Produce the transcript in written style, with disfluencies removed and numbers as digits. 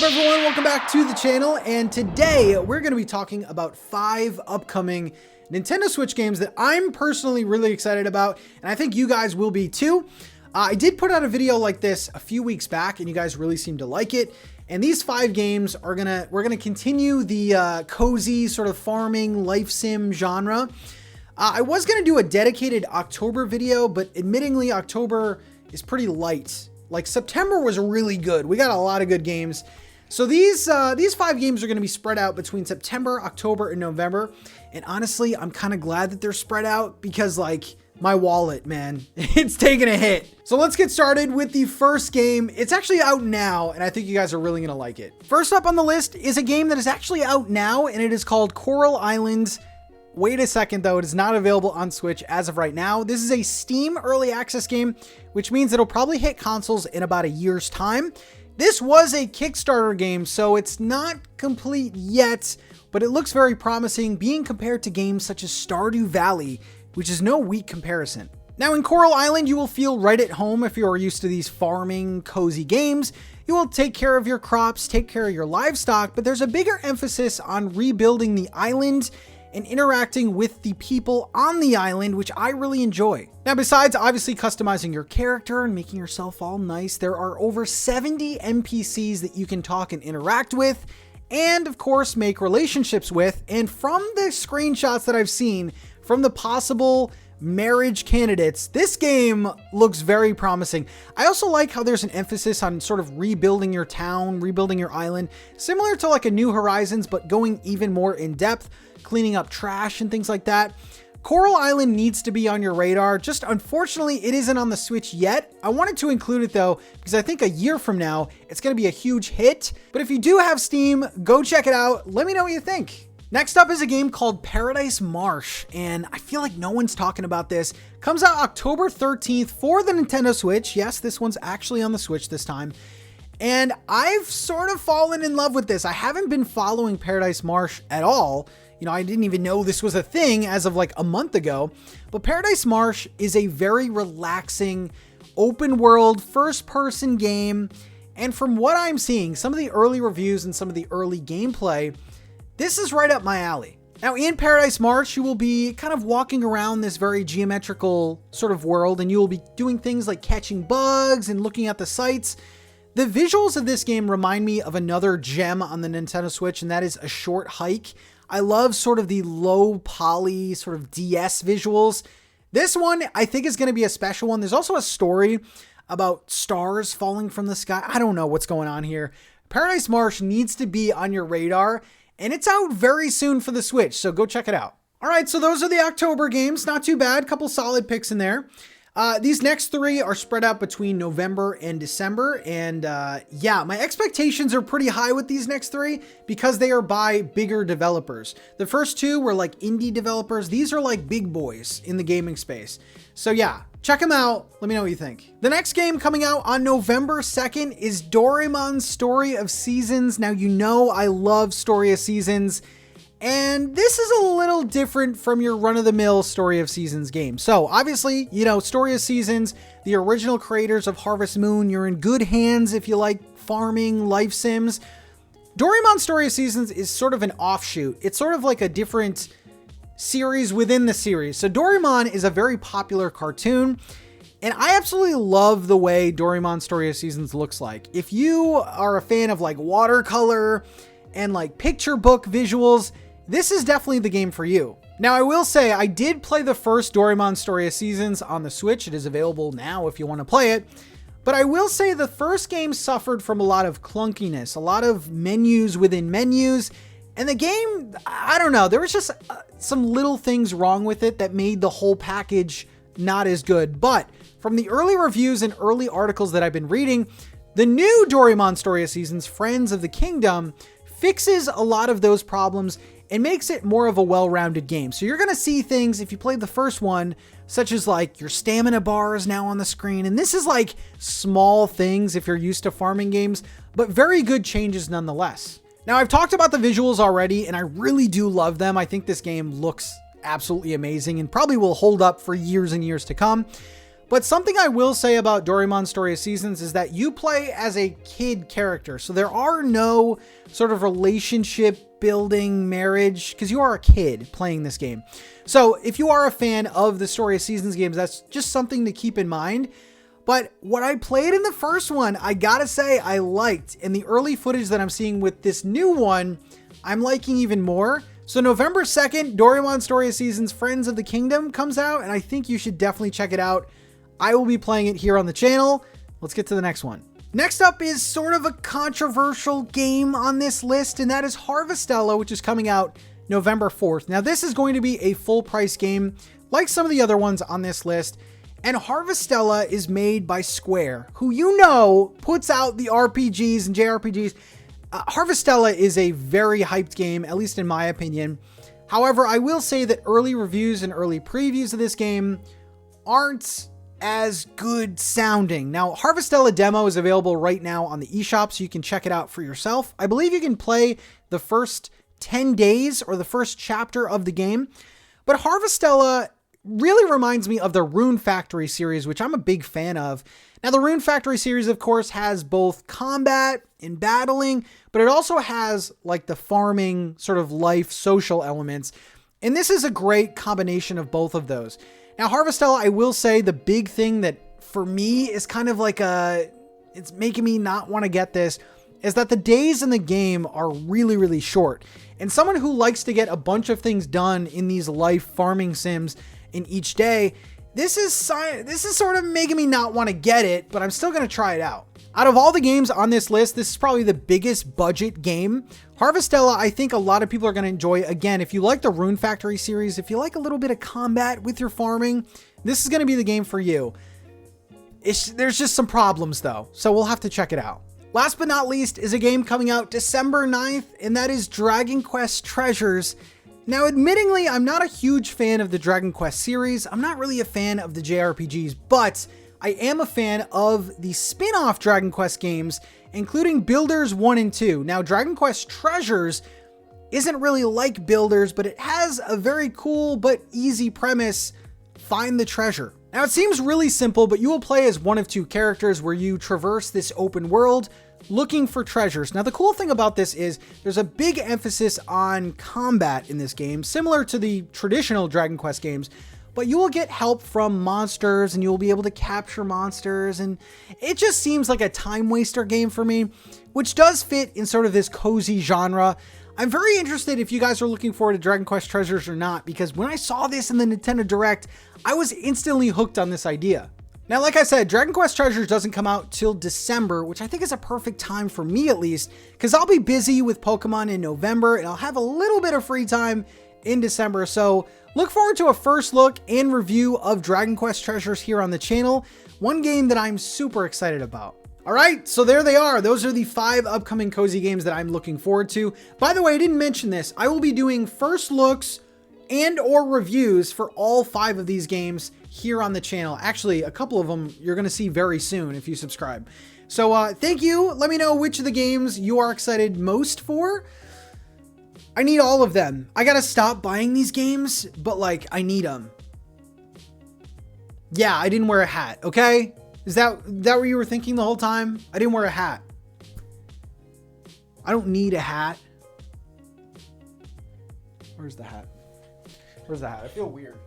everyone? Welcome back to the channel, and today we're going to be talking about 5 upcoming Nintendo Switch games that I'm personally really excited about, and I think you guys will be too. I did put out a video like this a few weeks back, and you guys really seemed to like it. And these 5 games are we're gonna continue the cozy sort of farming life sim genre. I was gonna do a dedicated October video, but admittingly October is pretty light. Like September was really good. We got a lot of good games. So these 5 games are going to be spread out between September, October, and November. And honestly, I'm kind of glad that they're spread out because like my wallet, man, it's taking a hit. So let's get started with the first game. It's actually out now, and I think you guys are really going to like it. First up on the list is a game that is actually out now, and it is called Coral Islands. Wait a second though, it is not available on Switch as of right now. This is a Steam early access game, which means it'll probably hit consoles in about a year's time. This was a Kickstarter game, so it's not complete yet, but it looks very promising being compared to games such as Stardew Valley, which is no weak comparison. Now in Coral Island, you will feel right at home if you are used to these farming, cozy games. You will take care of your crops, take care of your livestock, but there's a bigger emphasis on rebuilding the island and interacting with the people on the island, which I really enjoy. Now, besides obviously customizing your character and making yourself all nice, there are over 70 NPCs that you can talk and interact with, and of course, make relationships with. And from the screenshots that I've seen from the possible marriage candidates, this game looks very promising. I also like how there's an emphasis on sort of rebuilding your town, rebuilding your island, similar to like a New Horizons, but going even more in depth, cleaning up trash and things like that. Coral Island needs to be on your radar. Just unfortunately, it isn't on the Switch yet. I wanted to include it though, because I think a year from now, it's going to be a huge hit. But if you do have Steam, go check it out. Let me know what you think. Next up is a game called Paradise Marsh, and I feel like no one's talking about this. Comes out October 13th for the Nintendo Switch. Yes, this one's actually on the Switch this time. And I've sort of fallen in love with this. I haven't been following Paradise Marsh at all. You know, I didn't even know this was a thing as of like a month ago. But Paradise Marsh is a very relaxing, open world, first person game. And from what I'm seeing, some of the early reviews and some of the early gameplay, this is right up my alley. Now in Paradise Marsh, you will be kind of walking around this very geometrical sort of world, and you will be doing things like catching bugs and looking at the sights. The visuals of this game remind me of another gem on the Nintendo Switch, and that is A Short Hike. I love sort of the low poly sort of DS visuals. This one I think is going to be a special one. There's also a story about stars falling from the sky. I don't know what's going on here. Paradise Marsh needs to be on your radar, and it's out very soon for the Switch, so go check it out. All right, so those are the October games. Not too bad. Couple solid picks in there. These next 3 are spread out between November and December. And yeah, my expectations are pretty high with these next 3 because they are by bigger developers. The first 2 were like indie developers. These are like big boys in the gaming space. So yeah, check them out. Let me know what you think. The next game coming out on November 2nd is Doraemon Story of Seasons. Now, you know I love Story of Seasons, and this is a little different from your run-of-the-mill Story of Seasons game. So obviously, you know, Story of Seasons, the original creators of Harvest Moon, you're in good hands if you like farming, life sims. Doraemon Story of Seasons is sort of an offshoot. It's sort of like a different series within the series. So Doraemon is a very popular cartoon, and I absolutely love the way Doraemon Story of Seasons looks like. If you are a fan of like watercolor and like picture book visuals, this is definitely the game for you. Now, I will say I did play the first Doraemon Story of Seasons on the Switch. It is available now if you want to play it. But I will say the first game suffered from a lot of clunkiness, a lot of menus within menus. And the game, I don't know, there was just some little things wrong with it that made the whole package not as good. But from the early reviews and early articles that I've been reading, the new Doraemon Story of Seasons, Friends of the Kingdom, fixes a lot of those problems and makes it more of a well-rounded game. So you're going to see things, if you played the first one, such as like your stamina bar is now on the screen. And this is like small things if you're used to farming games, but very good changes nonetheless. Now, I've talked about the visuals already, and I really do love them. I think this game looks absolutely amazing and probably will hold up for years and years to come. But something I will say about Doraemon Story of Seasons is that you play as a kid character. So there are no sort of relationship building, marriage, because you are a kid playing this game. So if you are a fan of the Story of Seasons games, that's just something to keep in mind. But what I played in the first one, I gotta say I liked. And the early footage that I'm seeing with this new one, I'm liking even more. So November 2nd, Doraemon Story of Seasons Friends of the Kingdom comes out, and I think you should definitely check it out. I will be playing it here on the channel. Let's get to the next one. Next up is sort of a controversial game on this list, and that is Harvestella, which is coming out November 4th. Now, this is going to be a full price game, like some of the other ones on this list. And Harvestella is made by Square, who you know puts out the RPGs and JRPGs. Harvestella is a very hyped game, at least in my opinion. However, I will say that early reviews and early previews of this game aren't as good sounding. Now, Harvestella demo is available right now on the eShop, so you can check it out for yourself. I believe you can play the first 10 days or the first chapter of the game. But Harvestella really reminds me of the Rune Factory series, which I'm a big fan of. Now, the Rune Factory series, of course, has both combat and battling, but it also has like the farming sort of life social elements. And this is a great combination of both of those. Now, Harvestella, I will say the big thing that for me is kind of like it's making me not want to get this, is that the days in the game are really, really short. And someone who likes to get a bunch of things done in these life farming sims in each day, this is sort of making me not want to get it, but I'm still going to try it out. Out of all the games on this list, this is probably the biggest budget game. Harvestella, I think a lot of people are going to enjoy. Again, if you like the Rune Factory series, if you like a little bit of combat with your farming, this is going to be the game for you. There's just some problems though, so we'll have to check it out. Last but not least is a game coming out December 9th, and that is Dragon Quest Treasures. Now, admittingly, I'm not a huge fan of the Dragon Quest series. I'm not really a fan of the JRPGs, but I am a fan of the spin-off Dragon Quest games, including Builders 1 and 2. Now, Dragon Quest Treasures isn't really like Builders, but it has a very cool but easy premise: find the treasure. Now, it seems really simple, but you will play as one of two characters where you traverse this open world looking for treasures. Now, the cool thing about this is there's a big emphasis on combat in this game, similar to the traditional Dragon Quest games, but you will get help from monsters and you will be able to capture monsters. And it just seems like a time waster game for me, which does fit in sort of this cozy genre. I'm very interested if you guys are looking forward to Dragon Quest Treasures or not, because when I saw this in the Nintendo Direct, I was instantly hooked on this idea. Now, like I said, Dragon Quest Treasures doesn't come out till December, which I think is a perfect time for me at least, because I'll be busy with Pokemon in November and I'll have a little bit of free time in December. So look forward to a first look and review of Dragon Quest Treasures here on the channel, one game that I'm super excited about. All right, so there they are. Those are the 5 upcoming cozy games that I'm looking forward to. By the way, I didn't mention this. I will be doing first looks and or reviews for all 5 of these games here on the channel. Actually, a couple of them you're going to see very soon if you subscribe. So thank you. Let me know which of the games you are excited most for. I need all of them. I got to stop buying these games, but like I need them. Yeah, I didn't wear a hat, okay? Is that what you were thinking the whole time? I didn't wear a hat. I don't need a hat. Where's the hat? Where's the hat? I feel weird.